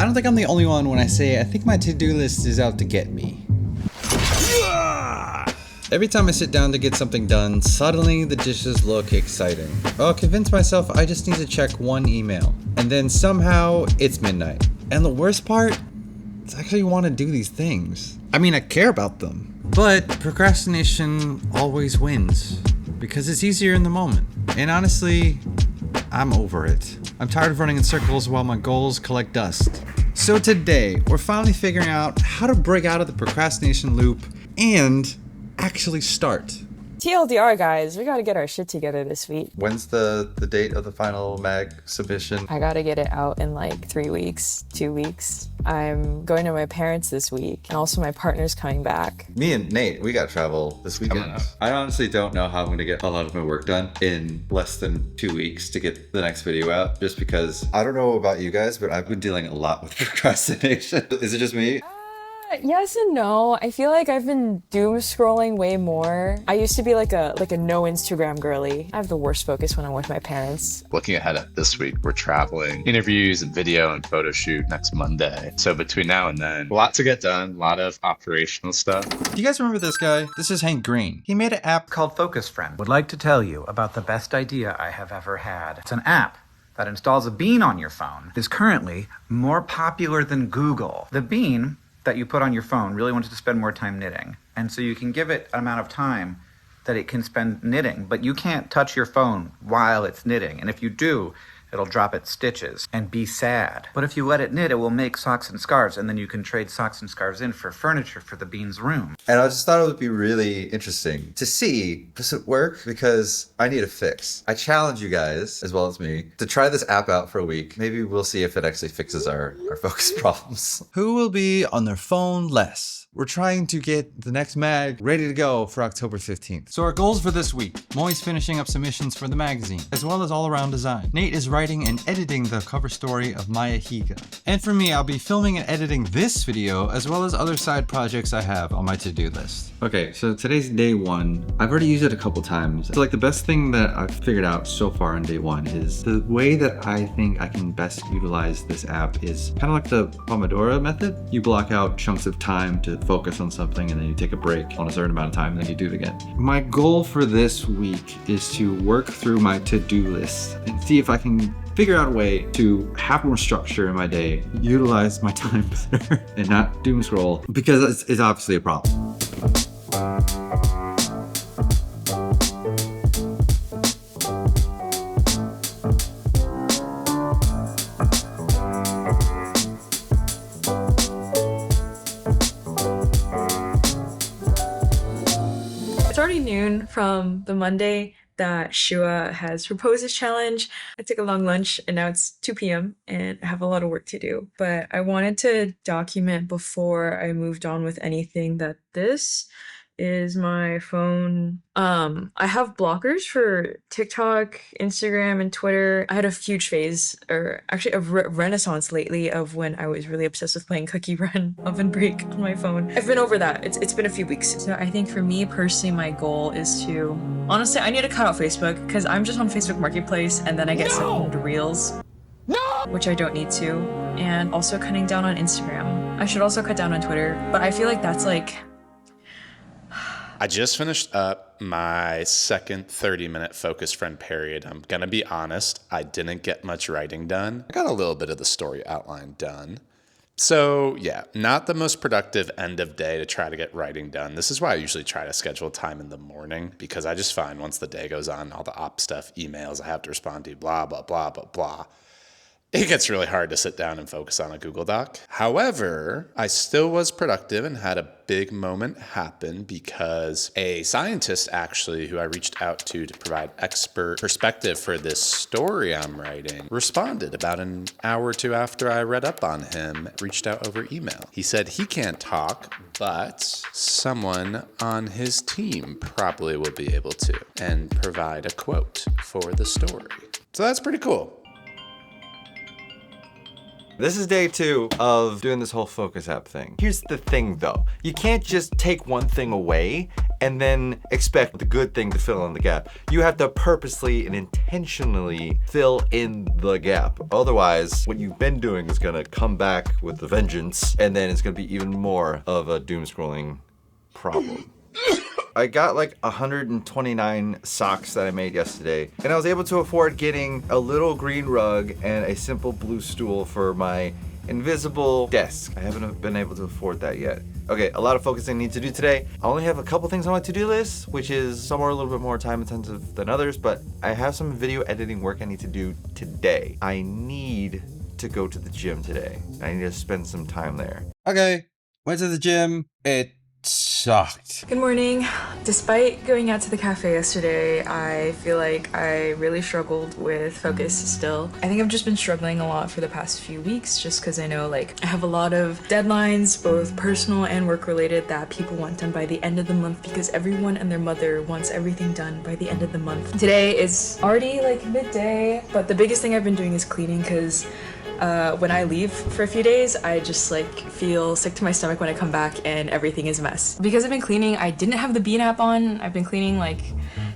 don't think I'm the only one when I say I think my to-do list is out to get me. Every time I sit down to get something done, suddenly the dishes look exciting. I'll convince myself I just need to check one email. And then somehow it's midnight. And the worst part, is I actually want to do these things. I mean, I care about them. But procrastination always wins. Because it's easier in the moment. And honestly, I'm over it. I'm tired of running in circles while my goals collect dust. So today, we're finally figuring out how to break out of the procrastination loop and actually start. TLDR, guys, we gotta get our shit together this week. When's the date of the final mag submission? I gotta get it out in like 3 weeks, 2 weeks. I'm going to my parents this week, and also my partner's coming back. Me and Nate, we gotta travel this weekend. I honestly don't know how I'm gonna get a lot of my work done in less than 2 weeks to get the next video out, just because I don't know about you guys, but I've been dealing a lot with procrastination. Is it just me? Yes and no. I feel like I've been doom scrolling way more. I used to be like a no Instagram girly. I have the worst focus when I'm with my parents. Looking ahead at this week, we're traveling, interviews and video and photo shoot next Monday. So between now and then, a lot to get done, a lot of operational stuff. Do you guys remember this guy? This is Hank Green. He made an app Called Focus Friend. Would like to tell you about the best idea I have ever had. It's an app that installs a bean on your phone. It is currently more popular than Google. The bean that you put on your phone really wants to spend more time knitting. And so you can give it an amount of time that it can spend knitting, but you can't touch your phone while it's knitting. And if you do, it'll drop its stitches and be sad. But if you let it knit, it will make socks and scarves, and then you can trade socks and scarves in for furniture for the bean's room. And I just thought it would be really interesting to see, does it work? Because I need a fix. I challenge you guys, as well as me, to try this app out for a week. Maybe we'll see if it actually fixes our focus problems. Who will be on their phone less? We're trying to get the next mag ready to go for October 15th. So our goals for this week: Moi's finishing up submissions for the magazine, as well as all-around design. Nate is writing and editing the cover story of Maya Higa. And for me, I'll be filming and editing this video, as well as other side projects I have on my to-do list. Okay, so today's day one. I've already used it a couple times. So like the best thing that I've figured out so far on day one is the way that I think I can best utilize this app is kind of like the Pomodoro method. You block out chunks of time to focus on something, and then you take a break on a certain amount of time, and then you do it again. My goal for this week is to work through my to-do list and see if I can figure out a way to have more structure in my day, utilize my time better, and not doom scroll, because it's obviously a problem. It's already noon from the Monday that Shua has proposed his challenge. I took a long lunch and now it's 2 p.m. and I have a lot of work to do. But I wanted to document before I moved on with anything that this is my phone. I have blockers for TikTok, Instagram, and Twitter. I had a huge phase, or actually a renaissance lately, of when I was really obsessed with playing Cookie Run Oven Break on my phone. I've been over that. It's been a few weeks. So I think for me personally, my goal is to, honestly, I need to cut out Facebook because I'm just on Facebook Marketplace and then I get sent into Reels. Which I don't need to. And also cutting down on Instagram. I should also cut down on Twitter, but I feel like that's like, I just finished up my second 30-minute focus friend period. I'm going to be honest, I didn't get much writing done. I got a little bit of the story outline done. So yeah, not the most productive end of day to try to get writing done. This is why I usually try to schedule time in the morning, because I just find once the day goes on, all the op stuff, emails I have to respond to, blah, blah, blah, blah, blah. It gets really hard to sit down and focus on a Google Doc. However, I still was productive and had a big moment happen because a scientist actually who I reached out to provide expert perspective for this story I'm writing responded about an hour or two after I read up on him, reached out over email. He said he can't talk, but someone on his team probably will be able to, and provide a quote for the story. So that's pretty cool. This is day 2 of doing this whole focus app thing. Here's the thing though, you can't just take one thing away and then expect the good thing to fill in the gap. You have to purposely and intentionally fill in the gap. Otherwise, what you've been doing is gonna come back with a vengeance, and then it's gonna be even more of a doom scrolling problem. I got like 129 socks that I made yesterday, and I was able to afford getting a little green rug and a simple blue stool for my invisible desk. I haven't been able to afford that yet. Okay, a lot of focusing I need to do today. I only have a couple things on my to-do list, which is some are a little bit more time intensive than others, but I have some video editing work I need to do today. I need to go to the gym today. I need to spend some time there. Okay, went to the gym. It sucked. Good morning. Despite going out to the cafe yesterday, I feel like I really struggled with focus still. I think I've just been struggling a lot for the past few weeks just because I know like I have a lot of deadlines, both personal and work related, that people want done by the end of the month because everyone and their mother wants everything done by the end of the month. Today is already like midday, but the biggest thing I've been doing is cleaning because when I leave for a few days, I just like feel sick to my stomach when I come back and everything is a mess. Because I've been cleaning, I didn't have the Bean app on. I've been cleaning like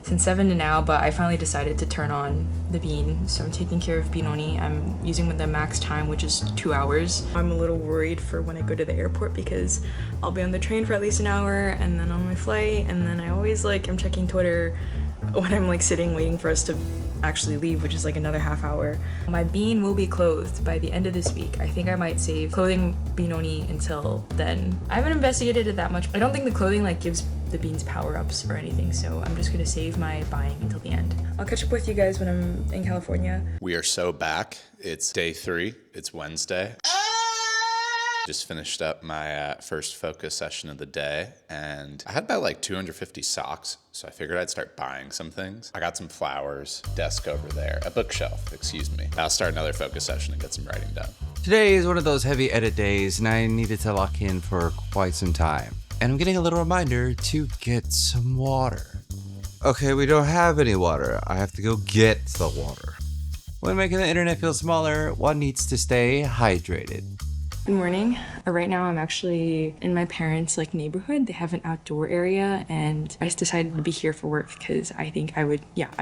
since 7 to now, but I finally decided to turn on the Bean. So I'm taking care of Beanoni. I'm using the max time, which is 2 hours. I'm a little worried for when I go to the airport because I'll be on the train for at least an hour and then on my flight, and then I always like I'm checking Twitter when I'm like sitting waiting for us to actually leave, which is like another half hour. My Bean will be clothed by the end of this week. I think I might save clothing Beanoni until then. I haven't investigated it that much. I don't think the clothing like gives the Beans power-ups or anything, so I'm just gonna save my buying until the end. I'll catch up with you guys when I'm in California. We are so back. It's day 3. It's Wednesday. Just finished up my first focus session of the day, and I had about like 250 socks, so I figured I'd start buying some things. I got some flowers, desk over there, a bookshelf, excuse me. I'll start another focus session and get some writing done. Today is one of those heavy edit days, and I needed to lock in for quite some time. And I'm getting a little reminder to get some water. Okay, we don't have any water. I have to go get the water. When making the internet feel smaller, one needs to stay hydrated. Good morning. Right now I'm actually in my parents' like neighborhood. They have an outdoor area and I just decided to be here for work because I think I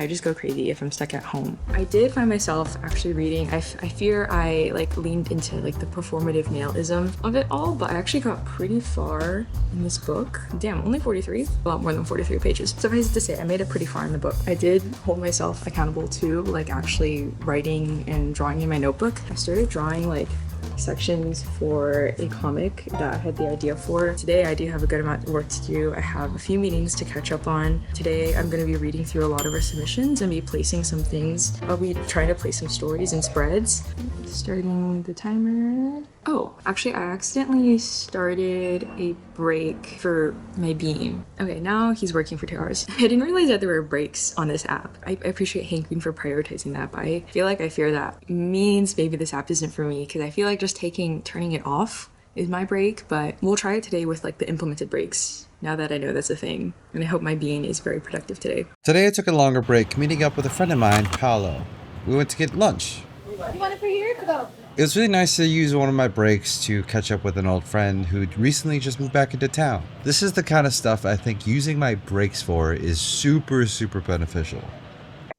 just go crazy if I'm stuck at home. I did find myself actually reading. I fear I like leaned into like the performative nihilism of it all, but I actually got pretty far in this book. Damn, only 43? A lot more than 43 pages. Suffice it to say, I made it pretty far in the book. I did hold myself accountable to like actually writing and drawing in my notebook. I started drawing like sections for a comic that I had the idea for. Today I do have a good amount of work to do. I have a few meetings to catch up on. Today I'm going to be reading through a lot of our submissions and be placing some things. I'll be trying to place some stories and spreads. Starting the timer. Oh, actually I accidentally started a break for my Bean. Okay, now he's working for 2 hours. I didn't realize that there were breaks on this app. I appreciate Hank Green for prioritizing that, but I fear that means maybe this app isn't for me because I feel like just turning it off is my break, but we'll try it today with like the implemented breaks now that I know that's a thing. And I hope my Bean is very productive today. Today I took a longer break meeting up with a friend of mine, Paolo. We went to get lunch. You want it for here? Go. It was really nice to use one of my breaks to catch up with an old friend who'd recently just moved back into town. This is the kind of stuff I think using my breaks for is super, super beneficial.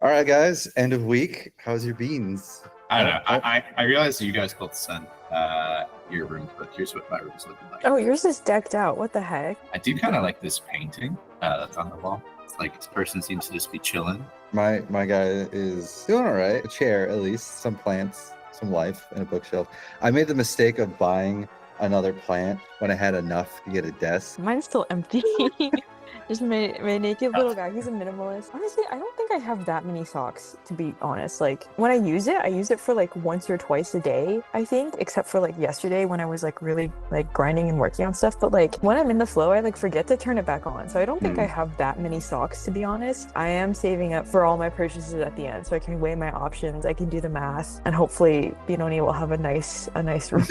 All right, guys, end of week. How's your beans? I don't know. I realized you guys both sent your rooms, but here's what my room's looking like. Oh, yours is decked out. What the heck? I do kind of like this painting that's on the wall. It's like this person seems to just be chilling. My guy is doing all right. A chair, at least. Some plants, some life, and a bookshelf. I made the mistake of buying another plant when I had enough to get a desk. Mine's still empty. Just my naked little guy. He's a minimalist. Honestly, I don't think I have that many socks, to be honest. Like, when I use it for like once or twice a day, I think, except for like yesterday when I was like really like grinding and working on stuff. But like when I'm in the flow, I like forget to turn it back on. So I don't think I have that many socks, to be honest. I am saving up for all my purchases at the end so I can weigh my options. I can do the math, and hopefully Benoni will have a nice room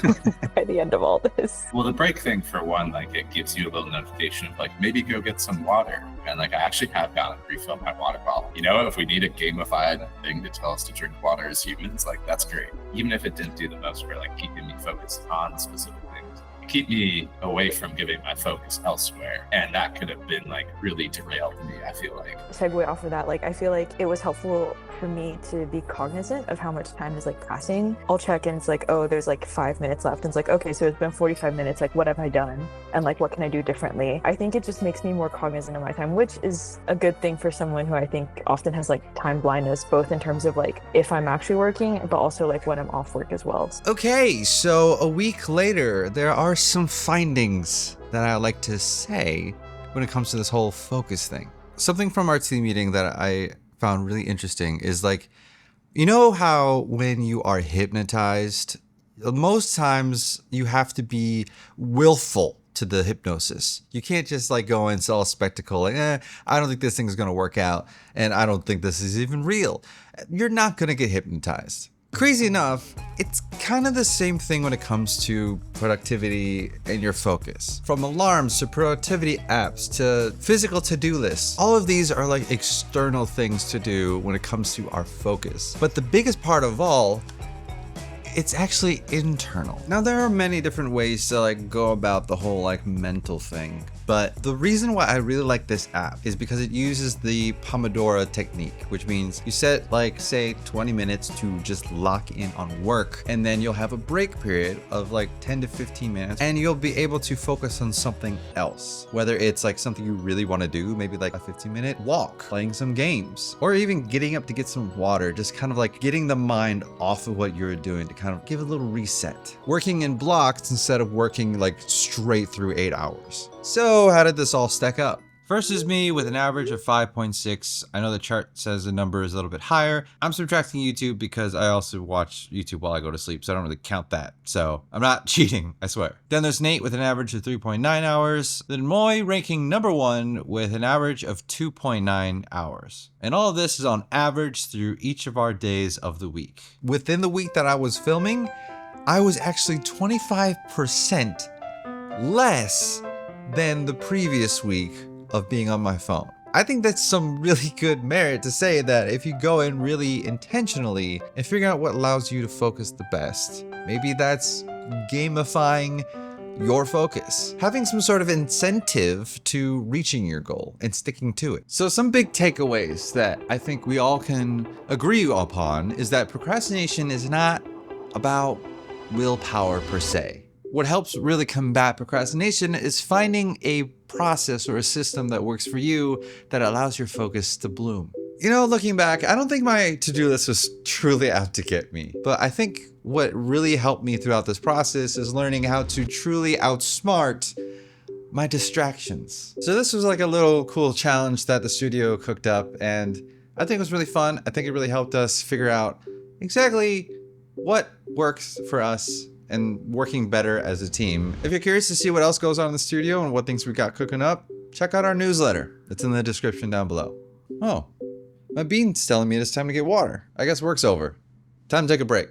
by the end of all this. Well, the break thing, for one, like it gives you a little notification of like maybe go get some water. And like I actually have gone and refilled my water bottle. You know, if we need a gamified thing to tell us to drink water as humans, like that's great. Even if it didn't do the most for like keeping me focused on specific things. keep me away from giving my focus elsewhere. And that could have been like really derailed me, I feel like. Segue off of that, like I feel like it was helpful for me to be cognizant of how much time is like passing. I'll check and it's like, oh, there's like 5 minutes left. And it's like, okay, so it's been 45 minutes. Like, what have I done? And like, what can I do differently? I think it just makes me more cognizant of my time, which is a good thing for someone who I think often has like time blindness, both in terms of like if I'm actually working, but also like when I'm off work as well. Okay, so a week later, there are some findings that I like to say when it comes to this whole focus thing. Something from our team meeting that I found really interesting is like, you know how when you are hypnotized, most times you have to be willful to the hypnosis. You can't just like go and sell a spectacle like, I don't think this thing is going to work out and I don't think this is even real. You're not going to get hypnotized. Crazy enough, it's kind of the same thing when it comes to productivity and your focus. From alarms to productivity apps to physical to-do lists, all of these are like external things to do when it comes to our focus. But the biggest part of all, it's actually internal. Now there are many different ways to like go about the whole like mental thing, but the reason why I really like this app is because it uses the Pomodoro technique, which means you set like say 20 minutes to just lock in on work, and then you'll have a break period of like 10 to 15 minutes and you'll be able to focus on something else. Whether it's like something you really want to do, maybe like a 15-minute walk, playing some games, or even getting up to get some water, just kind of like getting the mind off of what you're doing to kind of give a little reset. Working in blocks instead of working like straight through 8 hours. So how did this all stack up? First is me with an average of 5.6. I know the chart says the number is a little bit higher. I'm subtracting YouTube because I also watch YouTube while I go to sleep, so I don't really count that. So I'm not cheating, I swear. Then there's Nate with an average of 3.9 hours. Then Moy ranking number 1 with an average of 2.9 hours. And all of this is on average through each of our days of the week. Within the week that I was filming, I was actually 25% less than the previous week of being on my phone. I think that's some really good merit to say that if you go in really intentionally and figure out what allows you to focus the best, maybe that's gamifying your focus, having some sort of incentive to reaching your goal and sticking to it. So some big takeaways that I think we all can agree upon is that procrastination is not about willpower per se. What helps really combat procrastination is finding a process or a system that works for you that allows your focus to bloom. You know, looking back, I don't think my to-do list was truly out to get me, but I think what really helped me throughout this process is learning how to truly outsmart my distractions. So this was like a little cool challenge that the studio cooked up, and I think it was really fun. I think it really helped us figure out exactly what works for us and working better as a team. If you're curious to see what else goes on in the studio and what things we got cooking up, check out our newsletter. It's in the description down below. Oh, my bean's telling me it's time to get water. I guess work's over. Time to take a break.